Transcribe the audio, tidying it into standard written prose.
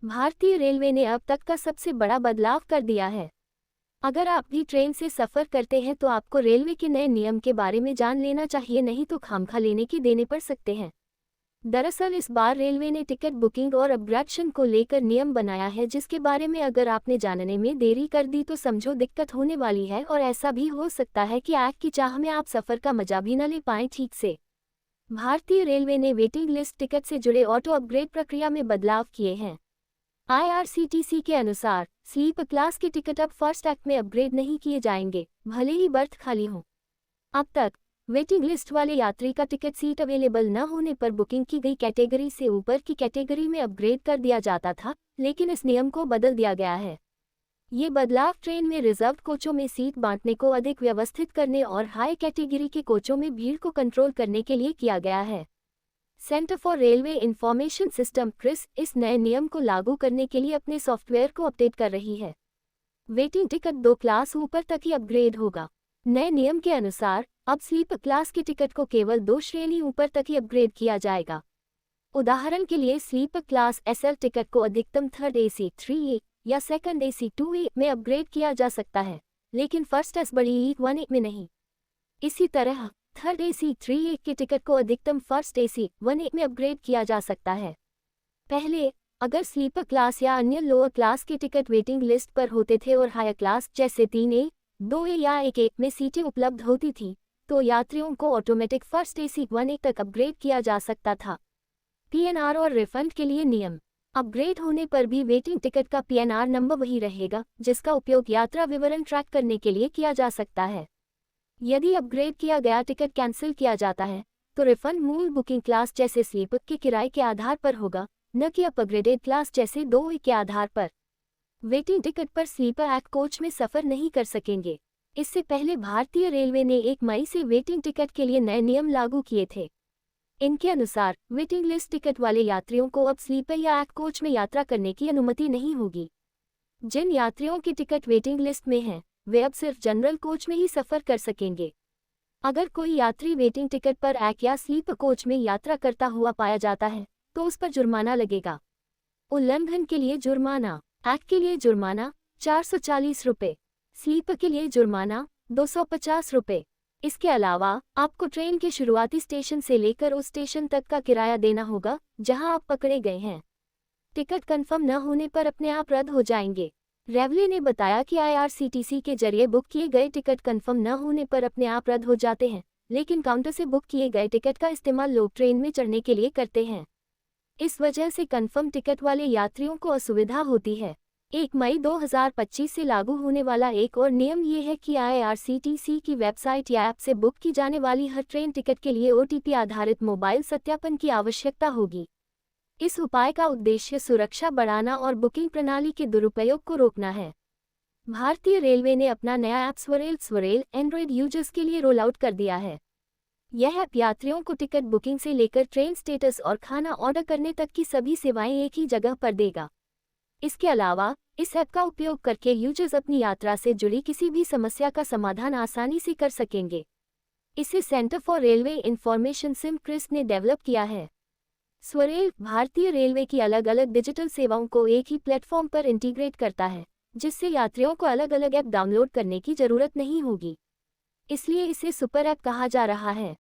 भारतीय रेलवे ने अब तक का सबसे बड़ा बदलाव कर दिया है। अगर आप भी ट्रेन से सफ़र करते हैं तो आपको रेलवे के नए नियम के बारे में जान लेना चाहिए, नहीं तो खामखा लेने की देने पड़ सकते हैं। दरअसल इस बार रेलवे ने टिकट बुकिंग और अपग्रेडेशन को लेकर नियम बनाया है, जिसके बारे में अगर आपने जानने में देरी कर दी तो समझो दिक्कत होने वाली है, और ऐसा भी हो सकता है कि आग की चाह में आप सफ़र का मजा भी न ले पाएं ठीक से। भारतीय रेलवे ने वेटिंग लिस्ट टिकट से जुड़े ऑटो अपग्रेड प्रक्रिया में बदलाव किए हैं। IRCTC के अनुसार स्लीपर क्लास के टिकट अब फर्स्ट एक्ट में अपग्रेड नहीं किए जाएंगे, भले ही बर्थ खाली हो। अब तक वेटिंग लिस्ट वाले यात्री का टिकट सीट अवेलेबल न होने पर बुकिंग की गई कैटेगरी से ऊपर की कैटेगरी में अपग्रेड कर दिया जाता था, लेकिन इस नियम को बदल दिया गया है। ये बदलाव ट्रेन में रिजर्व कोचों में सीट बांटने को अधिक व्यवस्थित करने और हाई कैटेगरी के कोचों में भीड़ को कंट्रोल करने के लिए किया गया है। Centre for Railway Information System CRIS इस नए नियम को लागू करने के लिए अपने सॉफ्टवेयर को अपडेट कर रही है। वेटिंग टिकट 2 क्लास ऊपर तक ही अपग्रेड होगा। नए नियम के अनुसार अब स्लीपर क्लास के टिकट को केवल 2 श्रेणी ऊपर तक ही अपग्रेड किया जाएगा। उदाहरण के लिए स्लीपर क्लास SL टिकट को अधिकतम थर्ड AC 3A या सेकंड AC 2A में अपग्रेड किया जा सकता है, लेकिन फर्स्ट एस बड़ी 1A में नहीं। इसी तरह थर्ड AC 3A के टिकट को अधिकतम फर्स्ट AC 1A में अपग्रेड किया जा सकता है। पहले अगर स्लीपर क्लास या अन्य लोअर क्लास के टिकट वेटिंग लिस्ट पर होते थे और हायर क्लास जैसे 3A, 2A या 1A में सीटें उपलब्ध होती थी, तो यात्रियों को ऑटोमेटिक फर्स्ट AC 1A तक अपग्रेड किया जा सकता था। PNR और रिफंड के लिए नियम। अपग्रेड होने पर भी वेटिंग टिकट का PNR नंबर वही रहेगा, जिसका उपयोग यात्रा विवरण ट्रैक करने के लिए किया जा सकता है। यदि अपग्रेड किया गया टिकट कैंसिल किया जाता है तो रिफंड मूल बुकिंग क्लास जैसे स्लीपर के किराए के आधार पर होगा, न कि अपग्रेडेड क्लास जैसे 2A के आधार पर। वेटिंग टिकट पर स्लीपर एक्ट कोच में सफ़र नहीं कर सकेंगे। इससे पहले भारतीय रेलवे ने 1 मई से वेटिंग टिकट के लिए नए नियम लागू किए थे। इनके अनुसार वेटिंग लिस्ट टिकट वाले यात्रियों को अब स्लीपर या एक्ट कोच में यात्रा करने की अनुमति नहीं होगी। जिन यात्रियों की टिकट वेटिंग लिस्ट में हैं, वे अब सिर्फ जनरल कोच में ही सफ़र कर सकेंगे। अगर कोई यात्री वेटिंग टिकट पर एक्ट या स्लीपर कोच में यात्रा करता हुआ पाया जाता है तो उस पर जुर्माना लगेगा। उल्लंघन के लिए जुर्माना। एक्ट के लिए जुर्माना 440 रुपये, स्लीपर के लिए जुर्माना 250 रुपये। इसके अलावा आपको ट्रेन के शुरुआती स्टेशन से लेकर उस स्टेशन तक का किराया देना होगा जहां आप पकड़े गए हैं। टिकट कंफर्म न होने पर अपने आप रद्द हो जाएंगे। रेलवे ने बताया कि IRCTC के जरिए बुक किए गए टिकट कंफर्म न होने पर अपने आप रद्द हो जाते हैं, लेकिन काउंटर से बुक किए गए टिकट का इस्तेमाल लोग ट्रेन में चढ़ने के लिए करते हैं। इस वजह से कंफर्म टिकट वाले यात्रियों को असुविधा होती है। 1 मई 2025 से लागू होने वाला एक और नियम ये है कि IRCTC की वेबसाइट या ऐप से बुक की जाने वाली हर ट्रेन टिकट के लिए OTP आधारित मोबाइल सत्यापन की आवश्यकता होगी। इस उपाय का उद्देश्य सुरक्षा बढ़ाना और बुकिंग प्रणाली के दुरुपयोग को रोकना है। भारतीय रेलवे ने अपना नया ऐप स्वरेल एंड्रॉयड यूजर्स के लिए रोल आउट कर दिया है। यह ऐप यात्रियों को टिकट बुकिंग से लेकर ट्रेन स्टेटस और खाना ऑर्डर करने तक की सभी सेवाएं एक ही जगह पर देगा। इसके अलावा इस ऐप का उपयोग करके यूजर्स अपनी यात्रा से जुड़ी किसी भी समस्या का समाधान आसानी से कर सकेंगे। इसे Centre for Railway Information System CRIS ने डेवलप किया है। स्वरेल भारतीय रेलवे की अलग अलग डिजिटल सेवाओं को एक ही प्लेटफॉर्म पर इंटीग्रेट करता है, जिससे यात्रियों को अलग अलग ऐप डाउनलोड करने की जरूरत नहीं होगी। इसलिए इसे सुपर ऐप कहा जा रहा है।